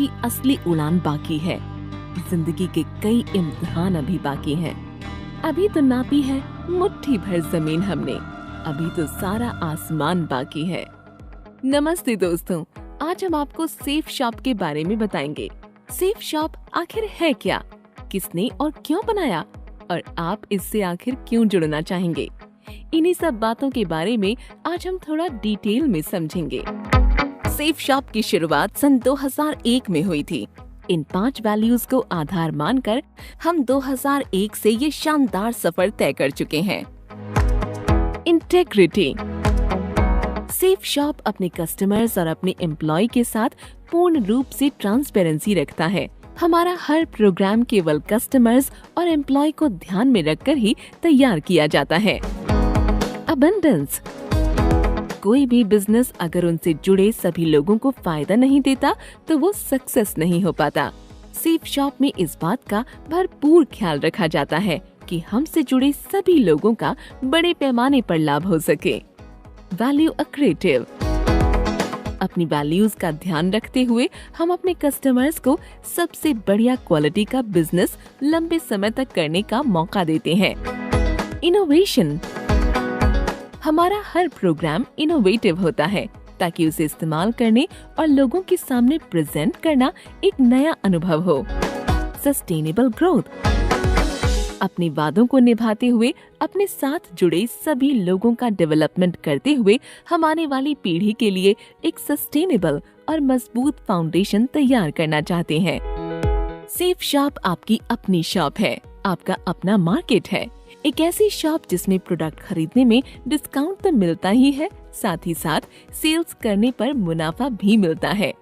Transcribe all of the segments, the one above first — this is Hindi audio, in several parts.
की असली उड़ान बाकी है। जिंदगी के कई इम्तिहान अभी बाकी हैं। अभी तो नापी है मुट्ठी भर जमीन हमने, अभी तो सारा आसमान बाकी है। नमस्ते दोस्तों, आज हम आपको सेफ शॉप के बारे में बताएंगे। सेफ शॉप आखिर है क्या, किसने और क्यों बनाया, और आप इससे आखिर क्यों जुड़ना चाहेंगे? इन्हीं सब बातों के बारे में आज हम थोड़ा डिटेल में समझेंगे। सेफ शॉप की शुरुआत सन 2001 में हुई थी। इन 5 वैल्यूज को आधार मानकर हम 2001 से ये शानदार सफर तय कर चुके हैं। इंटेग्रिटी। सेफ शॉप अपने कस्टमर्स और अपने एम्प्लॉय के साथ पूर्ण रूप से ट्रांसपेरेंसी रखता है। हमारा हर प्रोग्राम केवल कस्टमर्स और एम्प्लॉय को ध्यान में रखकर ही तैयार किया जाता है। अबंडेंस। कोई भी बिजनेस अगर उनसे जुड़े सभी लोगों को फायदा नहीं देता तो वो सक्सेस नहीं हो पाता। सेफ शॉप में इस बात का भरपूर ख्याल रखा जाता है कि हमसे जुड़े सभी लोगों का बड़े पैमाने पर लाभ हो सके। Value accretive. अपनी वैल्यूज का ध्यान रखते हुए हम अपने कस्टमर्स को सबसे बढ़िया क्वालिटी का बिजनेस लंबे समय तक करने का मौका देते हैं। इनोवेशन। हमारा हर प्रोग्राम इनोवेटिव होता है ताकि उसे इस्तेमाल करने और लोगों के सामने प्रेजेंट करना एक नया अनुभव हो। Sustainable growth. अपने वादों को निभाते हुए अपने साथ जुड़े सभी लोगों का डेवलपमेंट करते हुए हम आने वाली पीढ़ी के लिए एक सस्टेनेबल और मजबूत फाउंडेशन तैयार करना चाहते हैं। सेफ शॉप आपकी अपनी शॉप है, आपका अपना मार्केट है। एक ऐसी शॉप जिसमें प्रोडक्ट खरीदने में डिस्काउंट तो मिलता ही है, साथ ही साथ सेल्स करने पर मुनाफा भी मिलता है।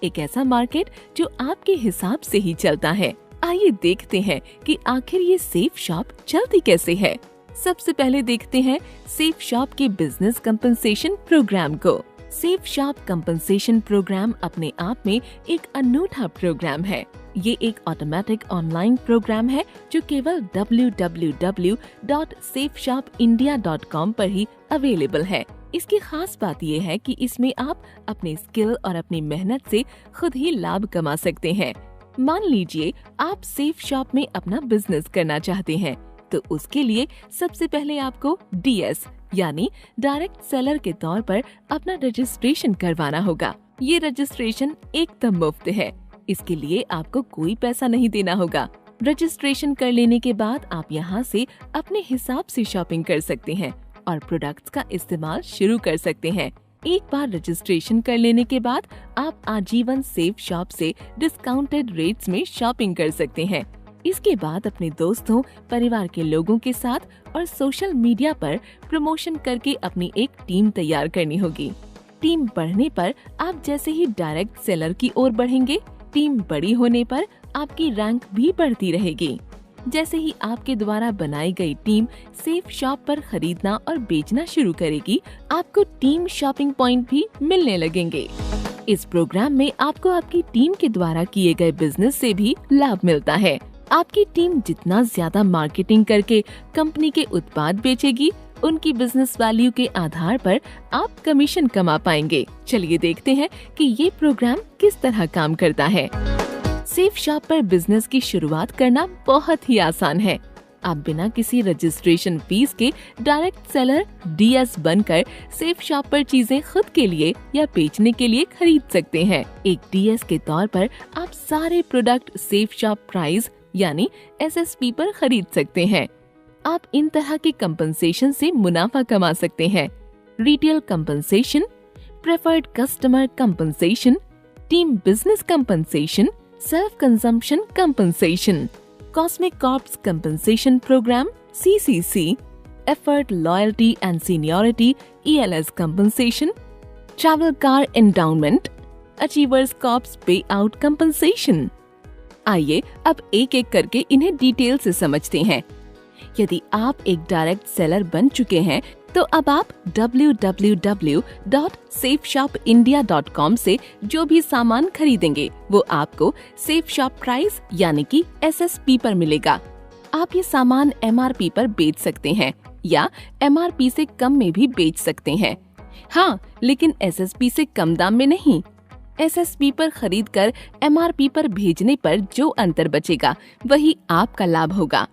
एक ऐसा मार्केट जो आपके हिसाब से ही चलता है। आइए देखते हैं कि आखिर ये सेफ शॉप चलती कैसे है। सबसे पहले देखते हैं सेफ शॉप के बिजनेस कंपनसेशन प्रोग्राम को। सेफ शॉप कंपनसेशन प्रोग्राम अपने आप में एक अनूठा प्रोग्राम है। ये एक ऑटोमेटिक ऑनलाइन प्रोग्राम है जो केवल www.safeshopindia.com पर ही अवेलेबल है। इसकी खास बात ये है कि इसमें आप अपने स्किल और अपनी मेहनत से खुद ही लाभ कमा सकते हैं। मान लीजिए आप सेफ शॉप में अपना बिजनेस करना चाहते हैं, तो उसके लिए सबसे पहले आपको DS यानी डायरेक्ट सेलर के तौर पर अपना रजिस्ट्रेशन करवाना होगा। ये रजिस्ट्रेशन एकदम मुफ्त है, इसके लिए आपको कोई पैसा नहीं देना होगा। रजिस्ट्रेशन कर लेने के बाद आप यहाँ से अपने हिसाब से शॉपिंग कर सकते हैं और प्रोडक्ट्स का इस्तेमाल शुरू कर सकते हैं। एक बार रजिस्ट्रेशन कर लेने के बाद आप आजीवन सेफ शॉप से डिस्काउंटेड रेट्स में शॉपिंग कर सकते हैं। इसके बाद अपने दोस्तों, परिवार के लोगों के साथ और सोशल मीडिया पर प्रमोशन करके अपनी एक टीम तैयार करनी होगी। टीम बढ़ने पर आप जैसे ही डायरेक्ट सेलर की ओर बढ़ेंगे, टीम बड़ी होने पर आपकी रैंक भी बढ़ती रहेगी। जैसे ही आपके द्वारा बनाई गई टीम सेफ शॉप पर खरीदना और बेचना शुरू करेगी, आपको टीम शॉपिंग पॉइंट भी मिलने लगेंगे। इस प्रोग्राम में आपको आपकी टीम के द्वारा किए गए बिजनेस से भी लाभ मिलता है। आपकी टीम जितना ज्यादा मार्केटिंग करके कंपनी के उत्पाद बेचेगी, उनकी बिजनेस वैल्यू के आधार पर आप कमीशन कमा पाएंगे। चलिए देखते हैं कि ये प्रोग्राम किस तरह काम करता है। सेफ शॉप पर बिजनेस की शुरुआत करना बहुत ही आसान है। आप बिना किसी रजिस्ट्रेशन फीस के डायरेक्ट सेलर DS बनकर सेफ शॉप पर चीजें खुद के लिए या बेचने के लिए खरीद सकते हैं। एक DS के तौर पर आप सारे प्रोडक्ट सेफ शॉप प्राइस यानी SSP पर खरीद सकते हैं। आप इन तरह के कंपनसेशन से मुनाफा कमा सकते हैं। Retail compensation, preferred customer compensation, team business compensation, self consumption compensation, cosmic corps compensation program CCC, effort loyalty and seniority ELS compensation, travel car endowment, achievers corps pay out compensation. आइए अब एक एक करके इन्हें डिटेल से समझते हैं। यदि आप एक डायरेक्ट सेलर बन चुके हैं तो अब आप www.safeshopindia.com से जो भी सामान खरीदेंगे वो आपको सेफ शॉप प्राइस यानी कि SSP पर मिलेगा। आप ये सामान MRP पर बेच सकते हैं या MRP से कम में भी बेच सकते हैं। हाँ, लेकिन SSP से कम दाम में नहीं। SSP पर खरीद कर MRP पर भेजने पर जो अंतर बचेगा वही आपका लाभ होगा।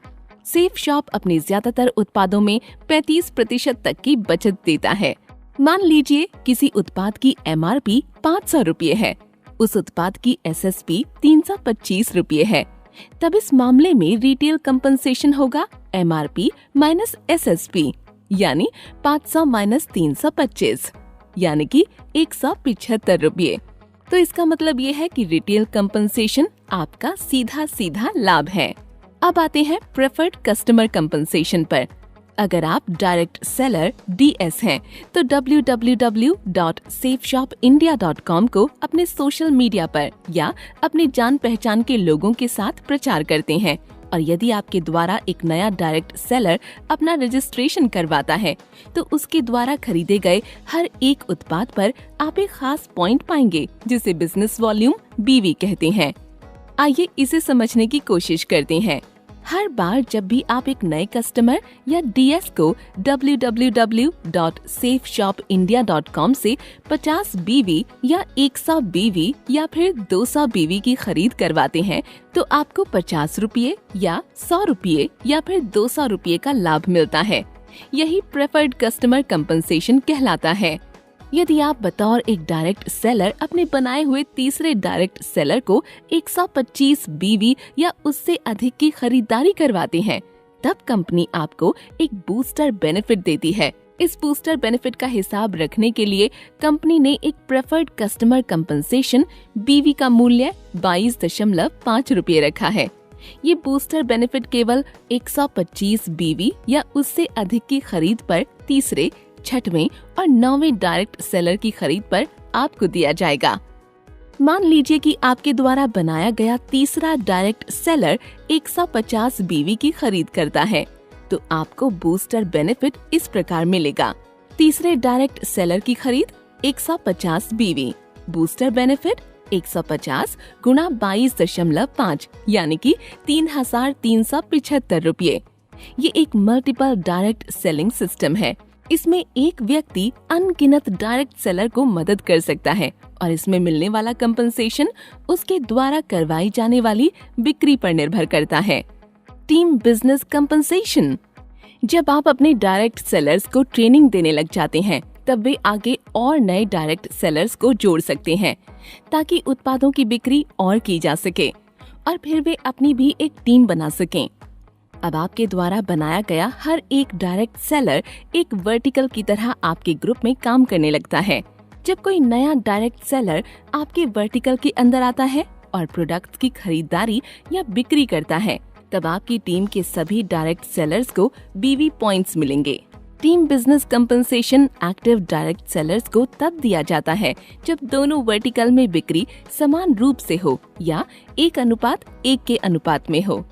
सेफ शॉप अपने ज्यादातर उत्पादों में 35% तक की बचत देता है। मान लीजिए किसी उत्पाद की MRP 500 रुपये है, उस उत्पाद की SSP 325 रुपये है, तब इस मामले में रिटेल कंपनसेशन होगा MRP माइनस SSP, यानी 500 माइनस 325, यानी कि 175 रुपये। तो इसका मतलब ये है कि रिटेल कंपनसेशन आपका सीधा सीधा लाभ है। अब आते हैं प्रेफर्ड कस्टमर कंपनसेशन पर। अगर आप डायरेक्ट सेलर DS हैं, तो www.safeshopindia.com को अपने सोशल मीडिया पर या अपने जान पहचान के लोगों के साथ प्रचार करते हैं, और यदि आपके द्वारा एक नया डायरेक्ट सेलर अपना रजिस्ट्रेशन करवाता है, तो उसके द्वारा खरीदे गए हर एक उत्पाद पर आप एक खास पॉइंट पाएंगे, जिसे बिजनेस वॉल्यूम BV कहते हैं। आइए इसे समझने की कोशिश करते हैं। हर बार जब भी आप एक नए कस्टमर या DS को www.safeshopindia.com से 50 BV या 100 BV या फिर 200 BV की खरीद करवाते हैं, तो आपको 50 रुपये या 100 रुपये या फिर 200 रुपये का लाभ मिलता है। यही प्रेफर्ड कस्टमर कंपनसेशन कहलाता है। यदि आप बतौर एक डायरेक्ट सेलर अपने बनाए हुए तीसरे डायरेक्ट सेलर को 125 BV या उससे अधिक की खरीदारी करवाते हैं, तब कंपनी आपको एक बूस्टर बेनिफिट देती है। इस बूस्टर बेनिफिट का हिसाब रखने के लिए कंपनी ने एक प्रेफर्ड कस्टमर कंपनसेशन BV का मूल्य 22.5 रुपये रखा है। ये बूस्टर बेनिफिट केवल 125 BV या उससे अधिक की खरीद पर तीसरे, छठवें और 9वें डायरेक्ट सेलर की खरीद पर आपको दिया जाएगा। मान लीजिए कि आपके द्वारा बनाया गया तीसरा डायरेक्ट सेलर 150 BV की खरीद करता है, तो आपको बूस्टर बेनिफिट इस प्रकार मिलेगा। तीसरे डायरेक्ट सेलर की खरीद 150 BV, बूस्टर बेनिफिट 150 गुणा 22.5 यानी कि 3,375 रुपये। ये एक मल्टीपल डायरेक्ट सेलिंग सिस्टम है। इसमें एक व्यक्ति अनगिनत डायरेक्ट सेलर को मदद कर सकता है, और इसमें मिलने वाला कंपनसेशन उसके द्वारा करवाई जाने वाली बिक्री पर निर्भर करता है। Team business compensation. जब आप अपने डायरेक्ट सेलर्स को ट्रेनिंग देने लग जाते हैं, तब वे आगे और नए डायरेक्ट सेलर्स को जोड़ सकते हैं, ताकि उत्पादों की बिक्री और की जा सके, और फिर वे अपनी भी एक टीम बना सकें। अब आपके द्वारा बनाया गया हर एक डायरेक्ट सेलर एक वर्टिकल की तरह आपके ग्रुप में काम करने लगता है। जब कोई नया डायरेक्ट सेलर आपके वर्टिकल के अंदर आता है और प्रोडक्ट्स की खरीदारी या बिक्री करता है, तब आपकी टीम के सभी डायरेक्ट सेलर्स को BV पॉइंट्स मिलेंगे। Team business compensation active direct sellers को तब दिया जाता है जब दोनों वर्टिकल में बिक्री समान रूप से हो या 1:1 के अनुपात में हो।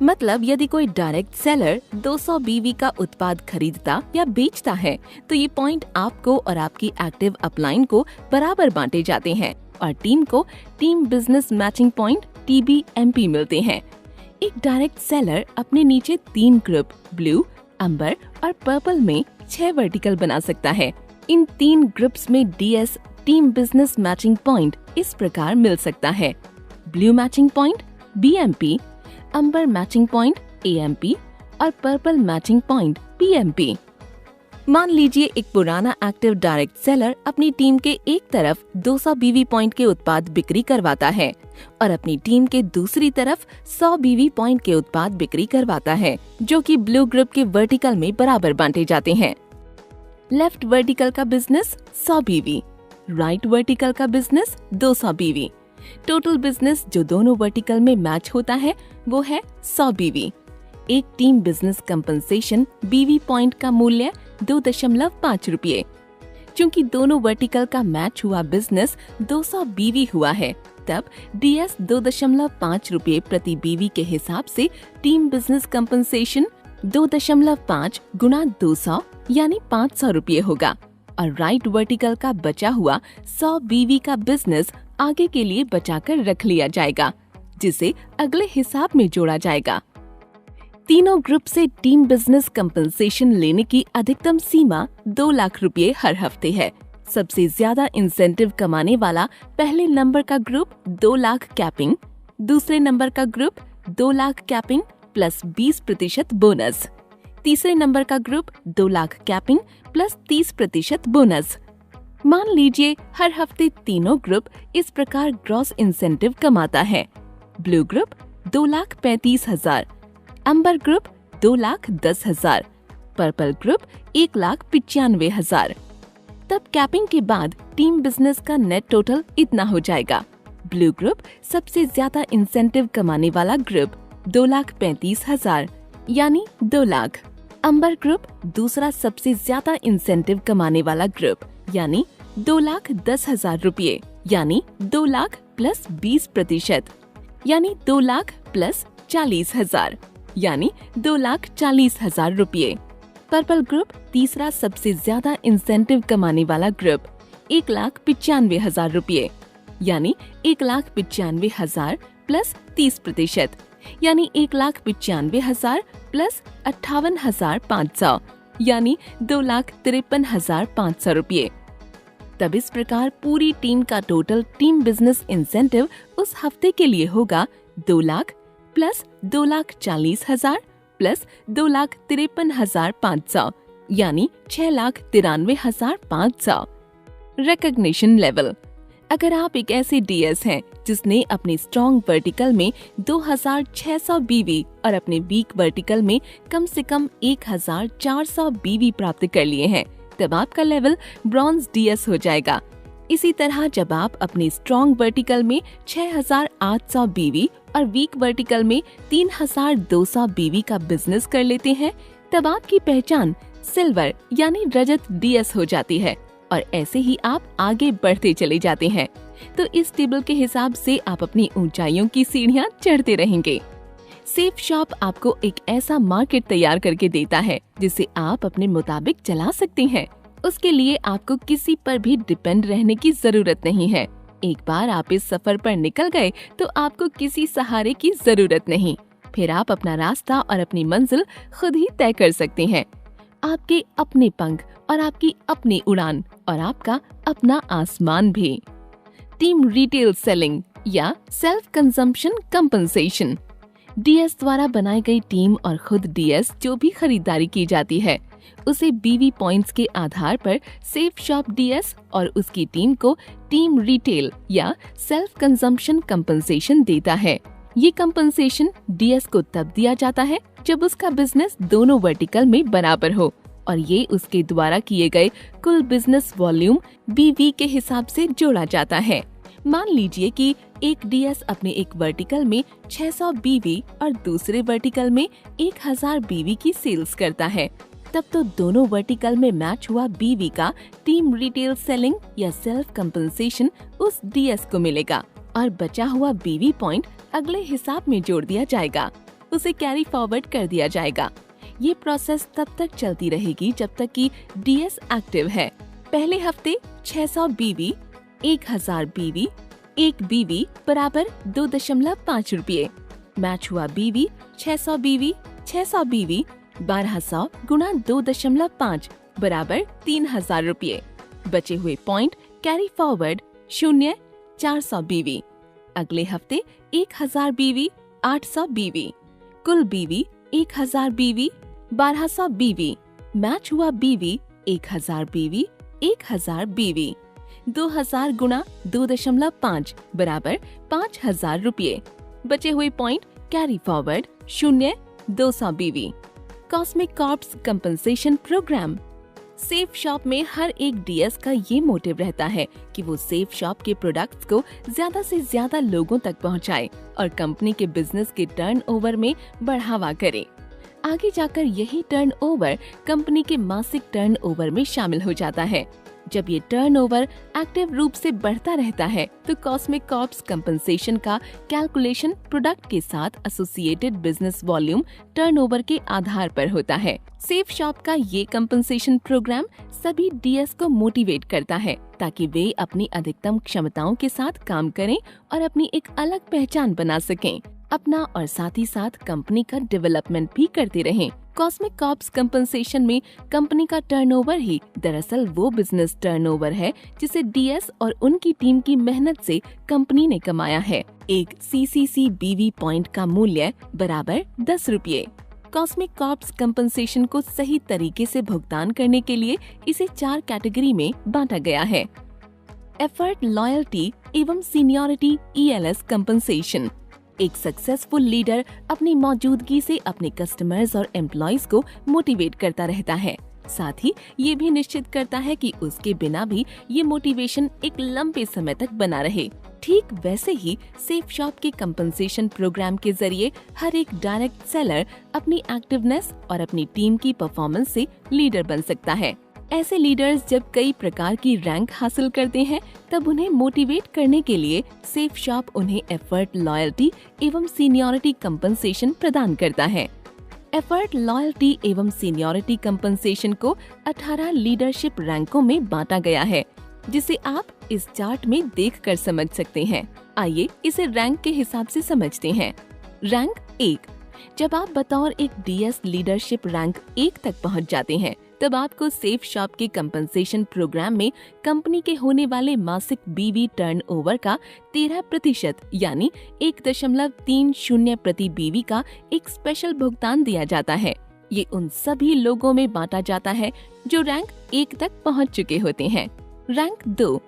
मतलब यदि कोई डायरेक्ट सेलर 200 BV का उत्पाद खरीदता या बेचता है, तो ये पॉइंट आपको और आपकी एक्टिव अपलाइन को बराबर बांटे जाते हैं, और टीम को team business matching point TBMP मिलते हैं। एक डायरेक्ट सेलर अपने नीचे 3 ग्रुप ब्लू, अंबर और पर्पल में 6 वर्टिकल बना सकता है। इन 3 ग्रुप्स में DS team business matching point इस प्रकार मिल सकता है: ब्लू मैचिंग पॉइंट BMP, अंबर मैचिंग पॉइंट AMP और पर्पल मैचिंग पॉइंट PMP। मान लीजिए एक पुराना एक्टिव डायरेक्ट सेलर अपनी टीम के एक तरफ 200 BV पॉइंट के उत्पाद बिक्री करवाता है और अपनी टीम के दूसरी तरफ 100 BV पॉइंट के उत्पाद बिक्री करवाता है, जो कि ब्लू ग्रुप के वर्टिकल में बराबर बांटे जाते हैं। लेफ्ट वर्टिकल का बिजनेस 100 BV, राइट वर्टिकल का बिजनेस 200 BV। टोटल बिजनेस जो दोनों वर्टिकल में मैच होता है वो है 100 BV। एक team business compensation BV point का मूल्य 2.5 रुपये। चूँकि दोनों वर्टिकल का मैच हुआ बिजनेस 200 BV हुआ है, तब DS 2.5 रुपये प्रति BV के हिसाब से टीम बिजनेस कंपनसेशन 2.5 गुणा 200 यानी 500 रुपये होगा, और राइट वर्टिकल का बचा हुआ 100 BV का बिजनेस आगे के लिए बचाकर रख लिया जाएगा, जिसे अगले हिसाब में जोड़ा जाएगा। तीनों ग्रुप से टीम बिजनेस कंपनसेशन लेने की अधिकतम सीमा 2 लाख रुपए हर हफ्ते है। सबसे ज्यादा इंसेंटिव कमाने वाला पहले नंबर का ग्रुप 2 लाख कैपिंग, दूसरे नंबर का group 2 lakh capping plus 20% bonus, तीसरे नंबर का group 2 lakh capping plus 30% bonus. मान लीजिए हर हफ्ते तीनों ग्रुप इस प्रकार ग्रॉस इंसेंटिव कमाता है। ब्लू ग्रुप 2,35,000, अंबर ग्रुप 2,10,000, पर्पल ग्रुप 1,95,000। तब कैपिंग के बाद टीम बिजनेस का नेट टोटल इतना हो जाएगा। ब्लू ग्रुप सबसे ज्यादा इंसेंटिव कमाने वाला ग्रुप 2,35,000 यानी 2 लाख। अंबर ग्रुप दूसरा सबसे ज्यादा इंसेंटिव कमाने वाला ग्रुप यानी 2,10,000 रुपये यानी 2 लाख प्लस 20% यानी 2 लाख प्लस 40,000 यानी 2,40,000 रुपये। पर्पल ग्रुप तीसरा सबसे ज्यादा इंसेंटिव कमाने वाला ग्रुप 1,95,000 रुपये यानी 1,95,000 प्लस 30% यानी 1,95,000 प्लस 58,500 यानी 2,53,500 रुपये। तब इस प्रकार पूरी टीम का टोटल टीम बिजनेस इंसेंटिव उस हफ्ते के लिए होगा 2 लाख प्लस 2,40,000 प्लस 2,53,500 यानी 6,93,500। Recognition level. अगर आप एक ऐसे डीएस हैं जिसने अपने स्ट्रॉन्ग वर्टिकल में 2,600 बीवी और अपने वीक वर्टिकल में कम से कम 1,400 बीवी प्राप्त कर लिए हैं, तब आपका लेवल ब्रॉन्ज डीएस हो जाएगा। इसी तरह जब आप अपने स्ट्रॉन्ग वर्टिकल में 6,800 बीवी और वीक वर्टिकल में 3,200 बीवी का बिजनेस कर लेते हैं, तब आपकी पहचान सिल्वर यानी रजत डीएस हो जाती है और ऐसे ही आप आगे बढ़ते चले जाते हैं। तो इस टेबल के हिसाब से आप अपनी ऊंचाइयों की सीढ़ियां चढ़ते रहेंगे। सेफ शॉप आपको एक ऐसा मार्केट तैयार करके देता है जिसे आप अपने मुताबिक चला सकते हैं। उसके लिए आपको किसी पर भी डिपेंड रहने की जरूरत नहीं है। एक बार आप इस सफर पर निकल गए तो आपको किसी सहारे की जरूरत नहीं। फिर आप अपना रास्ता और अपनी मंजिल खुद ही तय कर सकते हैं। आपके अपने पंख और आपकी अपनी उड़ान और आपका अपना आसमान भी। टीम रिटेल सेलिंग या सेल्फ कंजम्पशन कंपनसेशन। डीएस द्वारा बनाई गई टीम और खुद डीएस जो भी खरीदारी की जाती है उसे बीवी पॉइंट्स के आधार पर सेफ शॉप डीएस और उसकी टीम को टीम रिटेल या सेल्फ कंजम्पशन कंपनसेशन देता है। ये कंपनसेशन डीएस को तब दिया जाता है जब उसका बिजनेस दोनों वर्टिकल में बराबर हो और ये उसके द्वारा किए गए कुल बिजनेस वॉल्यूम बीवी के हिसाब से जोड़ा जाता है। मान लीजिए कि एक डीएस अपने एक वर्टिकल में 600 बीवी और दूसरे वर्टिकल में 1,000 बीवी की सेल्स करता है, तब तो दोनों वर्टिकल में मैच हुआ बीवी का टीम रिटेल सेलिंग या सेल्फ कंपनसेशन उस डीएस को मिलेगा और बचा हुआ बीवी पॉइंट अगले हिसाब में जोड़ दिया जाएगा, उसे कैरी फॉरवर्ड कर दिया जाएगा। ये प्रोसेस तब तक चलती रहेगी जब तक कि डीएस एक्टिव है। पहले हफ्ते 600 बीवी, 1,000 बीवी, 1 बीवी बराबर 2.5 रुपये। मैच हुआ बीवी 600 बीवी, 600 बीवी 1200 गुणा 2.5 बराबर 3,000 रुपये। बचे हुए पॉइंट कैरी फॉरवर्ड 0, 400 बीवी। अगले हफ्ते 1,000 बीवी, 800 बीवी, कुल बीवी 1,000 बीवी, 1200 बीवी। मैच हुआ बीवी 1,000 बीवी, 1,000 बीवी। 2,000 गुणा 2.5 बराबर 5,000 रुपये। बचे हुए point carry forward 0, 200 BV. Cosmic corps compensation program. Safe shop में हर एक डीएस का ये मोटिव रहता है कि वो सेफ शॉप के प्रोडक्ट्स को ज्यादा से ज्यादा लोगों तक पहुंचाए और कंपनी के बिजनेस के टर्नओवर में बढ़ावा करे। आगे जाकर यही टर्नओवर कंपनी के मासिक टर्नओवर में शामिल हो जाता है। जब ये टर्नओवर एक्टिव रूप से बढ़ता रहता है तो कॉस्मिक कॉर्प्स कंपनसेशन का कैलकुलेशन प्रोडक्ट के साथ एसोसिएटेड बिजनेस वॉल्यूम टर्नओवर के आधार पर होता है। सेफ शॉप का ये कंपनसेशन प्रोग्राम सभी डीएस को मोटिवेट करता है ताकि वे अपनी अधिकतम क्षमताओं के साथ काम करें और अपनी एक अलग पहचान बना सकें। अपना और साथ ही साथ कंपनी का डेवलपमेंट भी करते रहें। कॉस्मिक कॉर्प्स कंपनसेशन में कंपनी का टर्नओवर ही दरअसल वो बिजनेस टर्नओवर है जिसे डीएस और उनकी टीम की मेहनत से कंपनी ने कमाया है। एक सीसीसी बीवी पॉइंट का मूल्य बराबर 10 रुपये। कॉस्मिक कॉर्प्स कंपनसेशन को सही तरीके से भुगतान करने के लिए इसे 4 कैटेगरी में बांटा गया है। एफर्ट, लॉयल्टी एवं सीनियरिटी ELS कंपनसेशन। एक सक्सेसफुल लीडर अपनी मौजूदगी से अपने कस्टमर्स और एम्प्लॉइज को मोटिवेट करता रहता है। साथ ही ये भी निश्चित करता है कि उसके बिना भी ये मोटिवेशन एक लंबे समय तक बना रहे। ठीक वैसे ही सेफ शॉप के कंपनसेशन प्रोग्राम के जरिए हर एक डायरेक्ट सेलर अपनी एक्टिवनेस और अपनी टीम की परफॉर्मेंस से लीडर बन सकता है। ऐसे लीडर्स जब कई प्रकार की रैंक हासिल करते हैं तब उन्हें मोटिवेट करने के लिए सेफ शॉप उन्हें एफर्ट, लॉयल्टी एवं सीनियरिटी कंपनसेशन प्रदान करता है। एफर्ट, लॉयल्टी एवं सीनियरिटी कंपनसेशन को 18 लीडरशिप रैंकों में बांटा गया है, जिसे आप इस चार्ट में देखकर समझ सकते हैं। आइए इसे रैंक के हिसाब से समझते हैं। रैंक 1। जब आप बतौर एक डीएस लीडरशिप रैंक 1 तक पहुंच जाते हैं तब आपको सेफ शॉप के कंपनसेशन प्रोग्राम में कंपनी के होने वाले मासिक बीवी टर्नओवर का 13% यानी 1.30 प्रति बीवी का एक स्पेशल भुगतान दिया जाता है। ये उन सभी लोगों में बांटा जाता है जो रैंक 1 तक पहुंच चुके होते हैं। रैंक 2।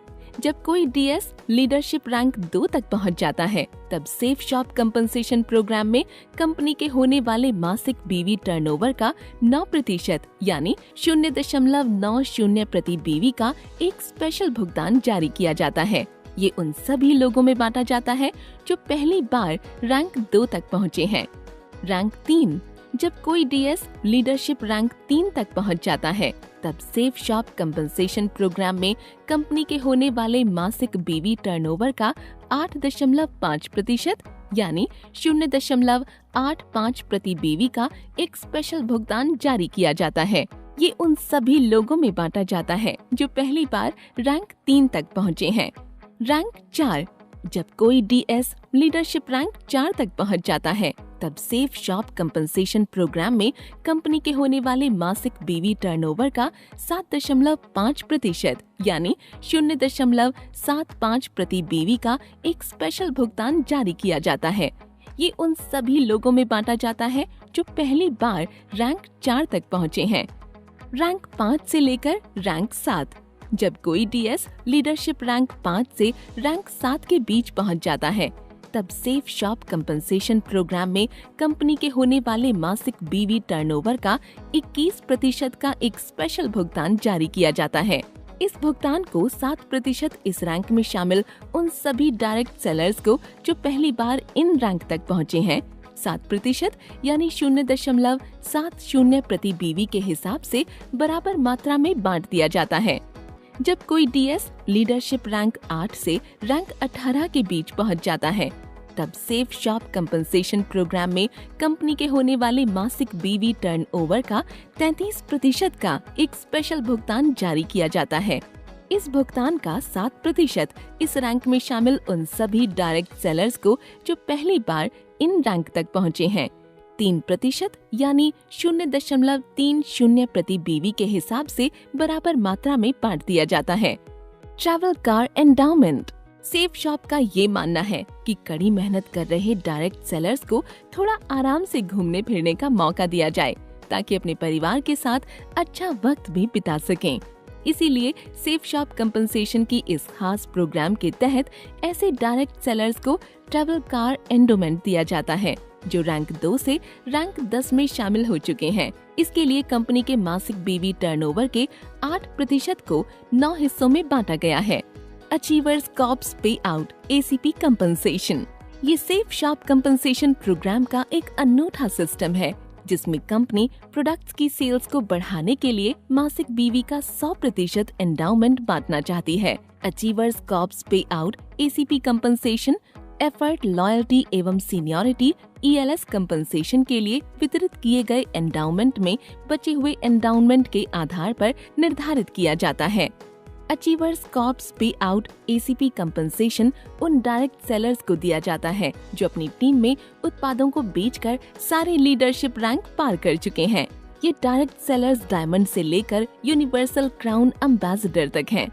जब कोई डीएस लीडरशिप रैंक 2 तक पहुंच जाता है तब सेफ शॉप कंपनसेशन प्रोग्राम में कंपनी के होने वाले मासिक बीवी टर्नओवर का 9% यानी 0.90 प्रति बीवी का एक स्पेशल भुगतान जारी किया जाता है। ये उन सभी लोगों में बांटा जाता है जो पहली बार रैंक 2 तक पहुँचे हैं। रैंक 3। जब कोई डीएस लीडरशिप रैंक 3 तक पहुंच जाता है तब सेफ शॉप कंपनसेशन प्रोग्राम में कंपनी के होने वाले मासिक बीवी टर्नओवर का 8.5% यानी 0.85 प्रति बीवी का एक स्पेशल भुगतान जारी किया जाता है। ये उन सभी लोगों में बांटा जाता है जो पहली बार रैंक 3 तक पहुँचे हैं। रैंक 4। जब कोई डीएस लीडरशिप रैंक 4 तक पहुंच जाता है तब सेफ शॉप कंपनसेशन प्रोग्राम में कंपनी के होने वाले मासिक बीवी टर्नओवर का 7.5% यानी 0.75 प्रति बीवी का एक स्पेशल भुगतान जारी किया जाता है। ये उन सभी लोगों में बांटा जाता है जो पहली बार रैंक 4 तक पहुँचे हैं। रैंक 5 से लेकर रैंक 7। जब कोई डीएस लीडरशिप रैंक 5 से रैंक 7 के बीच पहुंच जाता है तब सेफ शॉप कंपनसेशन प्रोग्राम में कंपनी के होने वाले मासिक बीवी टर्नओवर का 21% का एक स्पेशल भुगतान जारी किया जाता है। इस भुगतान को 7% इस रैंक में शामिल उन सभी डायरेक्ट सेलर्स को जो पहली बार इन रैंक तक पहुँचे हैं 7% यानी 0.70 प्रति बीवी के हिसाब से बराबर मात्रा में बांट दिया जाता है। जब कोई डीएस लीडरशिप रैंक 8 से रैंक 18 के बीच पहुंच जाता है तब सेफ शॉप कंपनसेशन प्रोग्राम में कंपनी के होने वाले मासिक बीवी टर्नओवर का 33% का एक स्पेशल भुगतान जारी किया जाता है। इस भुगतान का 7% इस रैंक में शामिल उन सभी डायरेक्ट सेलर्स को जो पहली बार इन रैंक तक पहुंचे हैं 3% यानी 0.30 प्रति बीवी के हिसाब से बराबर मात्रा में बांट दिया जाता है। Travel car endowment. Safe shop का ये मानना है कि कड़ी मेहनत कर रहे डायरेक्ट सेलर्स को थोड़ा आराम से घूमने फिरने का मौका दिया जाए ताकि अपने परिवार के साथ अच्छा वक्त भी बिता सकें। इसीलिए सेफ शॉप कंपनसेशन की इस खास प्रोग्राम के तहत ऐसे डायरेक्ट सेलर्स को ट्रैवल कार एंडोमेंट दिया जाता है जो रैंक 2 से रैंक 10 में शामिल हो चुके हैं। इसके लिए कंपनी के मासिक बीवी टर्नओवर के 8% को 9 हिस्सों में बांटा गया है। Achievers corps pay out ACP compensation. ये सेफ शॉप कंपनसेशन प्रोग्राम का एक अनूठा सिस्टम है जिसमें कंपनी प्रोडक्ट्स की सेल्स को बढ़ाने के लिए मासिक बीवी का 100% एंडाउमेंट बांटना चाहती है। Achievers corps pay out ACP compensation effort, loyalty एवं सीनियरिटी ELS कंपनसेशन के लिए वितरित किए गए एंडाउमेंट में बचे हुए एंडाउमेंट के आधार पर निर्धारित किया जाता है। Achievers corps pay out ACP compensation उन डायरेक्ट सेलर्स को दिया जाता है जो अपनी टीम में उत्पादों को बेचकर सारे लीडरशिप रैंक पार कर चुके हैं। ये डायरेक्ट सेलर्स डायमंड से लेकर यूनिवर्सल क्राउन एम्बेसडर तक हैं।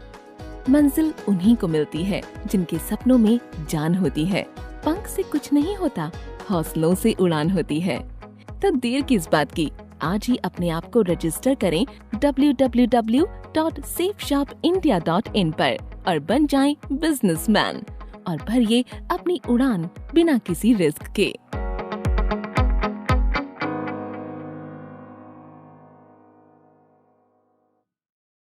मंजिल उन्हीं को मिलती है जिनके सपनों में जान होती है। पंख से कुछ नहीं होता, हौसलों से उड़ान होती है। तो देर किस बात की, आज ही अपने आप को रजिस्टर करें www.safeshopindia.in पर और बन जाएं बिजनेसमैन और भरिए अपनी उड़ान बिना किसी रिस्क के।